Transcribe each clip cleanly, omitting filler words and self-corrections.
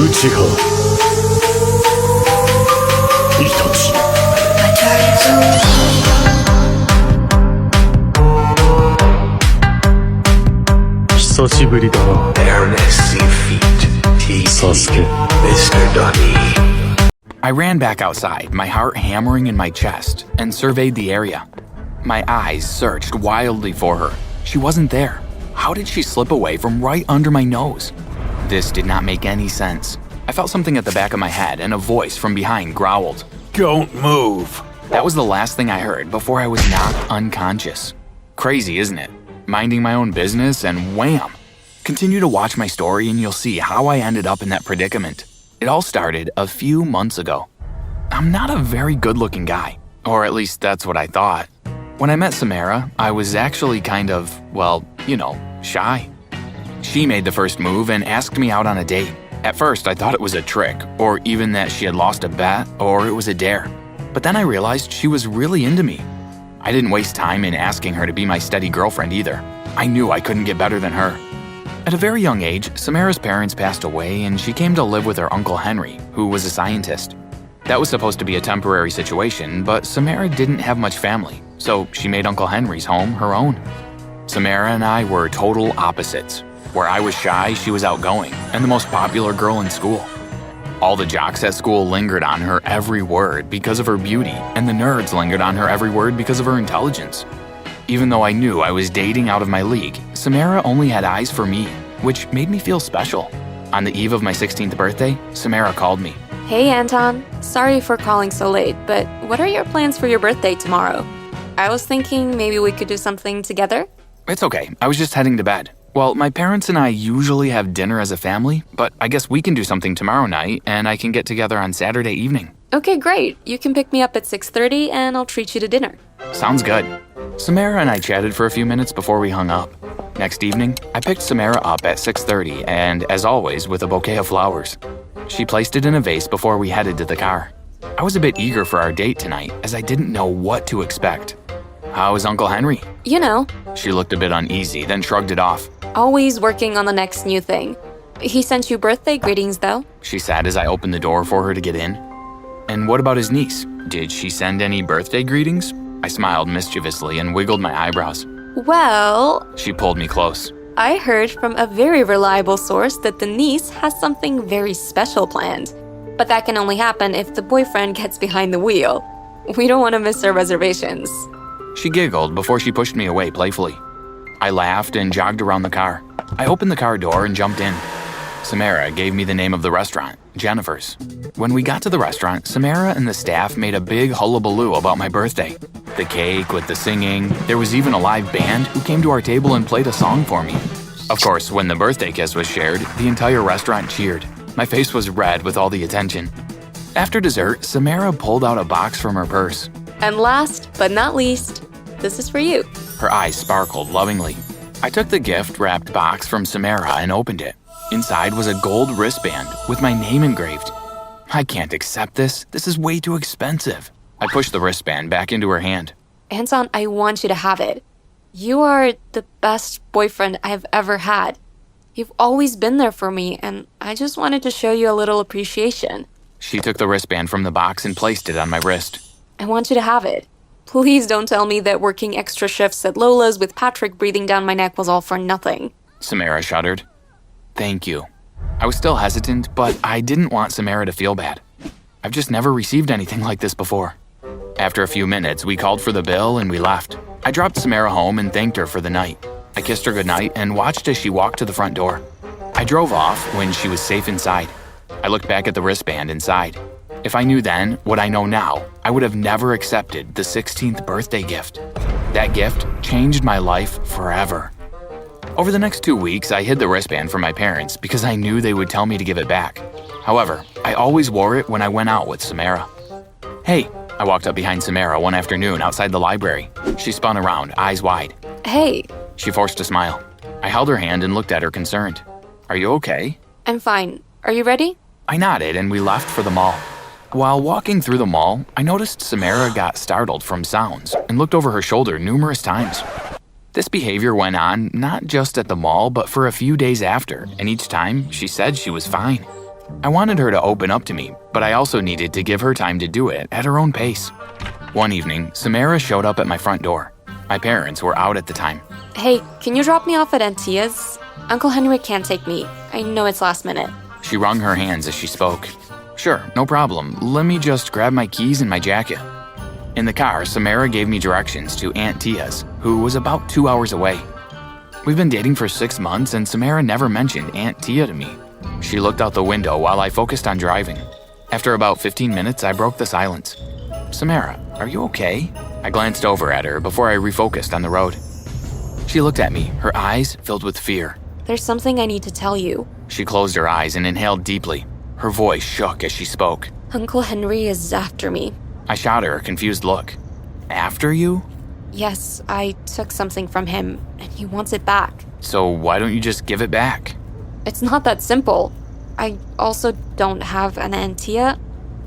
内が命。久しぶりだな、サスケ。I ran back outside, my heart hammering in my chest, and surveyed the area. My eyes searched wildly for her. She wasn't there. How did she slip away from right under my nose? This did not make any sense. I felt something at the back of my head, and a voice from behind growled, "Don't move." That was the last thing I heard before I was knocked unconscious. Crazy, isn't it? Minding my own business, and wham! Continue to watch my story and you'll see how I ended up in that predicament. It all started a few months ago. I'm not a very good-looking guy, or at least that's what I thought. When I met Samara, I was actually kind of, well, shy. She made the first move and asked me out on a date. At first, I thought it was a trick, or even that she had lost a bet, or it was a dare. But then I realized she was really into me. I didn't waste time in asking her to be my steady girlfriend either. I knew I couldn't get better than her. At a very young age, Samara's parents passed away and she came to live with her Uncle Henry, who was a scientist. That was supposed to be a temporary situation, but Samara didn't have much family, so she made Uncle Henry's home her own. Samara and I were total opposites. Where I was shy, she was outgoing, and the most popular girl in school. All the jocks at school lingered on her every word because of her beauty, and the nerds lingered on her every word because of her intelligence. Even though I knew I was dating out of my league, Samara only had eyes for me, which made me feel special. On the eve of my 16th birthday, Samara called me. Hey Anton, sorry for calling so late, but what are your plans for your birthday tomorrow? I was thinking maybe we could do something together? It's okay, I was just heading to bed. Well, my parents and I usually have dinner as a family, but I guess we can do something tomorrow night and I can get together on Saturday evening. Okay, great. You can pick me up at 6:30 and I'll treat you to dinner. Sounds good. Samara and I chatted for a few minutes before we hung up. Next evening, I picked Samara up at 6:30 and, as always, with a bouquet of flowers. She placed it in a vase before we headed to the car. I was a bit eager for our date tonight as I didn't know what to expect. How is Uncle Henry? You know. She looked a bit uneasy, then shrugged it off. Always working on the next new thing. He sent you birthday greetings, though, she said as I opened the door for her to get in. And what about his niece? Did she send any birthday greetings? I smiled mischievously and wiggled my eyebrows. Well, she pulled me close. I heard from a very reliable source that the niece has something very special planned. But that can only happen if the boyfriend gets behind the wheel. We don't want to miss our reservations. She giggled before she pushed me away playfully. I laughed and jogged around the car. I opened the car door and jumped in. Samara gave me the name of the restaurant, Jennifer's. When we got to the restaurant, Samara and the staff made a big hullabaloo about my birthday. The cake with the singing, there was even a live band who came to our table and played a song for me. Of course, when the birthday kiss was shared, the entire restaurant cheered. My face was red with all the attention. After dessert, Samara pulled out a box from her purse. And last but not least, this is for you. Her eyes sparkled lovingly. I took the gift-wrapped box from Samara and opened it. Inside was a gold wristband with my name engraved. I can't accept this. This is way too expensive. I pushed the wristband back into her hand. Anton, I want you to have it. You are the best boyfriend I've ever had. You've always been there for me, and I just wanted to show you a little appreciation. She took the wristband from the box and placed it on my wrist. I want you to have it. Please don't tell me that working extra shifts at Lola's with Patrick breathing down my neck was all for nothing. Samara shuddered. Thank you. I was still hesitant, but I didn't want Samara to feel bad. I've just never received anything like this before. After a few minutes, we called for the bill and we left. I dropped Samara home and thanked her for the night. I kissed her goodnight and watched as she walked to the front door. I drove off when she was safe inside. I looked back at the wristband inside. If I knew then what I know now, I would have never accepted the 16th birthday gift. That gift changed my life forever. Over the next 2 weeks, I hid the wristband from my parents because I knew they would tell me to give it back. However, I always wore it when I went out with Samara. Hey, I walked up behind Samara one afternoon outside the library. She spun around, eyes wide. Hey. She forced a smile. I held her hand and looked at her concerned. Are you okay? I'm fine. Are you ready? I nodded and we left for the mall. While walking through the mall, I noticed Samara got startled from sounds and looked over her shoulder numerous times. This behavior went on not just at the mall, but for a few days after, and each time she said she was fine. I wanted her to open up to me, but I also needed to give her time to do it at her own pace. One evening, Samara showed up at my front door. My parents were out at the time. Hey, can you drop me off at Aunt Tia's? Uncle Henry can't take me. I know it's last minute. She wrung her hands as she spoke. Sure, no problem. Let me just grab my keys and my jacket. In the car, Samara gave me directions to Aunt Tia's, who was about 2 hours away. We've been dating for 6 months, and Samara never mentioned Aunt Tia to me. She looked out the window while I focused on driving. After about 15 minutes, I broke the silence. Samara, are you okay? I glanced over at her before I refocused on the road. She looked at me, her eyes filled with fear. There's something I need to tell you. She closed her eyes and inhaled deeply. Her voice shook as she spoke. Uncle Henry is after me. I shot her a confused look. After you? Yes, I took something from him, and he wants it back. So why don't you just give it back? It's not that simple. I also don't have an Aunt Tia.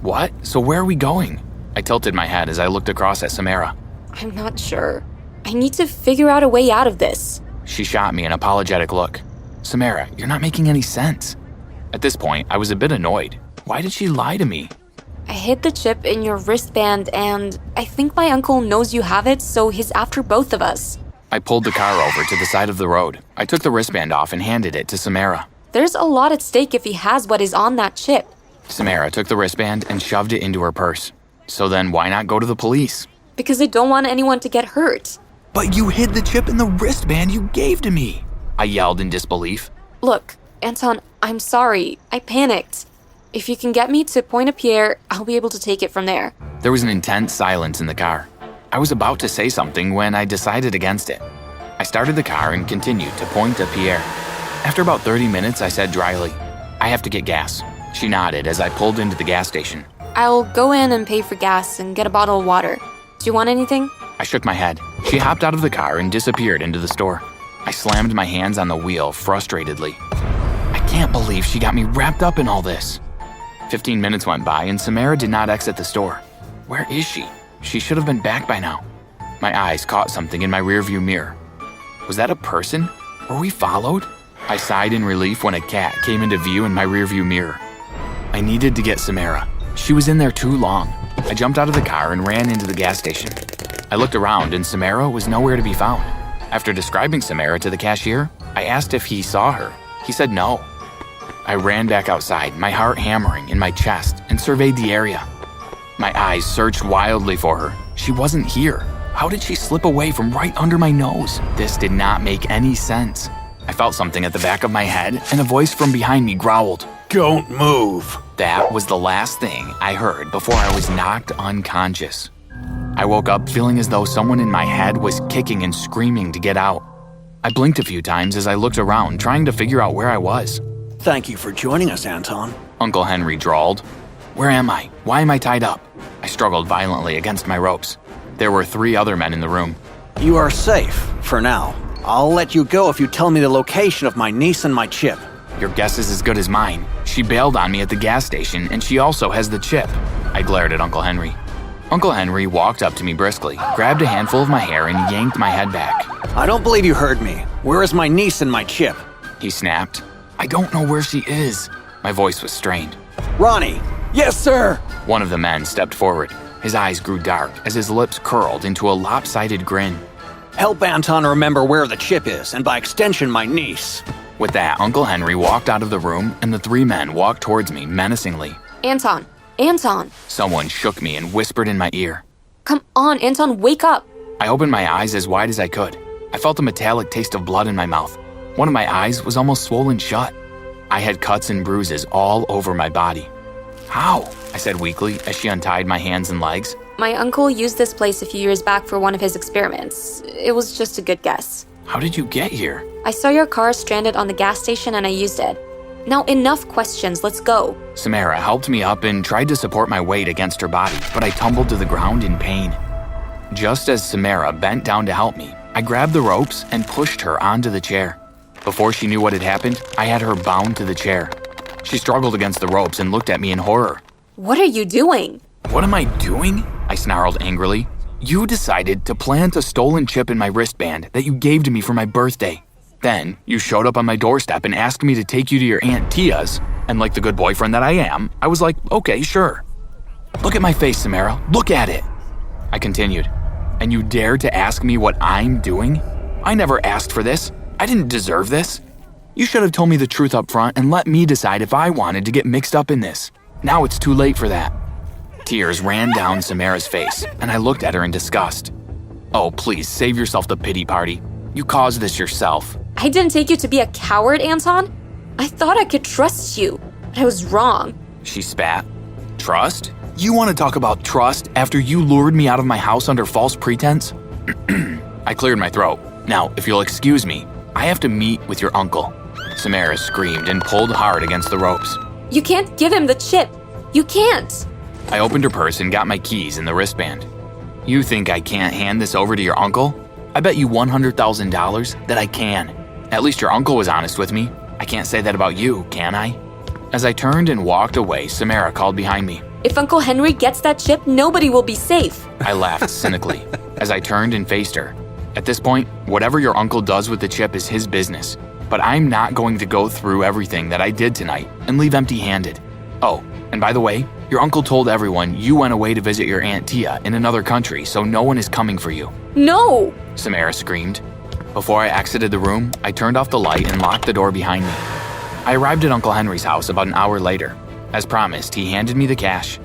What? So where are we going? I tilted my head as I looked across at Samara. I'm not sure. I need to figure out a way out of this. She shot me an apologetic look. Samara, you're not making any sense. At this point, I was a bit annoyed. Why did she lie to me? I hid the chip in your wristband, and I think my uncle knows you have it, so he's after both of us. I pulled the car over to the side of the road. I took the wristband off and handed it to Samara. There's a lot at stake if he has what is on that chip. Samara took the wristband and shoved it into her purse. So then why not go to the police? Because I don't want anyone to get hurt. But you hid the chip in the wristband you gave to me, I yelled in disbelief. Look, Anton, I'm sorry. I panicked. If you can get me to Pointe-à-Pierre, I'll be able to take it from there. There was an intense silence in the car. I was about to say something when I decided against it. I started the car and continued to Pointe-à-Pierre. After about 30 minutes, I said dryly, I have to get gas. She nodded as I pulled into the gas station. I'll go in and pay for gas and get a bottle of water. Do you want anything? I shook my head. She hopped out of the car and disappeared into the store. I slammed my hands on the wheel frustratedly. I can't believe she got me wrapped up in all this. 15 minutes went by and Samara did not exit the store. Where is she? She should have been back by now. My eyes caught something in my rearview mirror. Was that a person? Were we followed? I sighed in relief when a cat came into view in my rearview mirror. I needed to get Samara. She was in there too long. I jumped out of the car and ran into the gas station. I looked around and Samara was nowhere to be found. After describing Samara to the cashier, I asked if he saw her. He said no. I ran back outside, my heart hammering in my chest, and surveyed the area. My eyes searched wildly for her. She wasn't here. How did she slip away from right under my nose? This did not make any sense. I felt something at the back of my head, and a voice from behind me growled, Don't move. That was the last thing I heard before I was knocked unconscious. I woke up feeling as though someone in my head was kicking and screaming to get out. I blinked a few times as I looked around, trying to figure out where I was. Thank you for joining us, Anton. Uncle Henry drawled. Where am I? Why am I tied up? I struggled violently against my ropes. There were 3 other men in the room. You are safe, for now. I'll let you go if you tell me the location of my niece and my chip. Your guess is as good as mine. She bailed on me at the gas station, and she also has the chip. I glared at Uncle Henry. Uncle Henry walked up to me briskly, grabbed a handful of my hair, and yanked my head back. I don't believe you heard me. Where is my niece and my chip? He snapped. I don't know where she is. My voice was strained. Ronnie! Yes, sir! One of the men stepped forward. His eyes grew dark as his lips curled into a lopsided grin. Help Anton remember where the chip is, and by extension, my niece. With that, Uncle Henry walked out of the room, and the 3 men walked towards me menacingly. Anton! Anton! Someone shook me and whispered in my ear. Come on, Anton, wake up! I opened my eyes as wide as I could. I felt a metallic taste of blood in my mouth. One of my eyes was almost swollen shut. I had cuts and bruises all over my body. How? I said weakly as she untied my hands and legs. My uncle used this place a few years back for one of his experiments. It was just a good guess. How did you get here? I saw your car stranded on the gas station and I used it. Now enough questions, let's go. Samara helped me up and tried to support my weight against her body, but I tumbled to the ground in pain. Just as Samara bent down to help me, I grabbed the ropes and pushed her onto the chair. Before she knew what had happened, I had her bound to the chair. She struggled against the ropes and looked at me in horror. What are you doing? What am I doing? I snarled angrily. You decided to plant a stolen chip in my wristband that you gave to me for my birthday. Then, you showed up on my doorstep and asked me to take you to your Aunt Tia's, And like the good boyfriend that I am, I was like, okay, sure. Look at my face, Samara. Look at it. I continued. And you dare to ask me what I'm doing? I never asked for this. I didn't deserve this. You should have told me the truth up front and let me decide if I wanted to get mixed up in this. Now it's too late for that. Tears ran down Samara's face, and I looked at her in disgust. Oh, please, save yourself the pity party. You caused this yourself. I didn't take you to be a coward, Anton. I thought I could trust you, but I was wrong. She spat. Trust? You want to talk about trust after you lured me out of my house under false pretense? I cleared my throat. Now, if you'll excuse me, I have to meet with your uncle. Samara screamed and pulled hard against the ropes. You can't give him the chip. You can't. I opened her purse and got my keys and the wristband. You think I can't hand this over to your uncle? I bet you $100,000 that I can. At least your uncle was honest with me. I can't say that about you, can I? As I turned and walked away, Samara called behind me. If Uncle Henry gets that chip, nobody will be safe. I laughed cynically as I turned and faced her. At this point, whatever your uncle does with the chip is his business. But I'm not going to go through everything that I did tonight and leave empty-handed. Oh, and by the way, your uncle told everyone you went away to visit your Aunt Tia in another country, so no one is coming for you. No! Samara screamed. Before I exited the room, I turned off the light and locked the door behind me. I arrived at Uncle Henry's house about an hour later. As promised, he handed me the cash.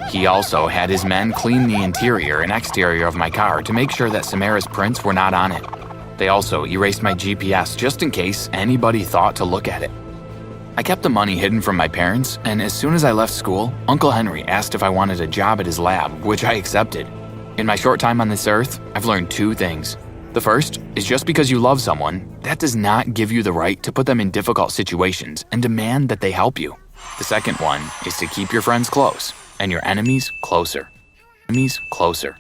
He also had his men clean the interior and exterior of my car to make sure that Samara's prints were not on it. They also erased my GPS just in case anybody thought to look at it. I kept the money hidden from my parents, and as soon as I left school, Uncle Henry asked if I wanted a job at his lab, which I accepted. In my short time on this earth, I've learned two things. The first is just because you love someone, that does not give you the right to put them in difficult situations and demand that they help you. The second one is to keep your friends close and your enemies closer. Enemies closer.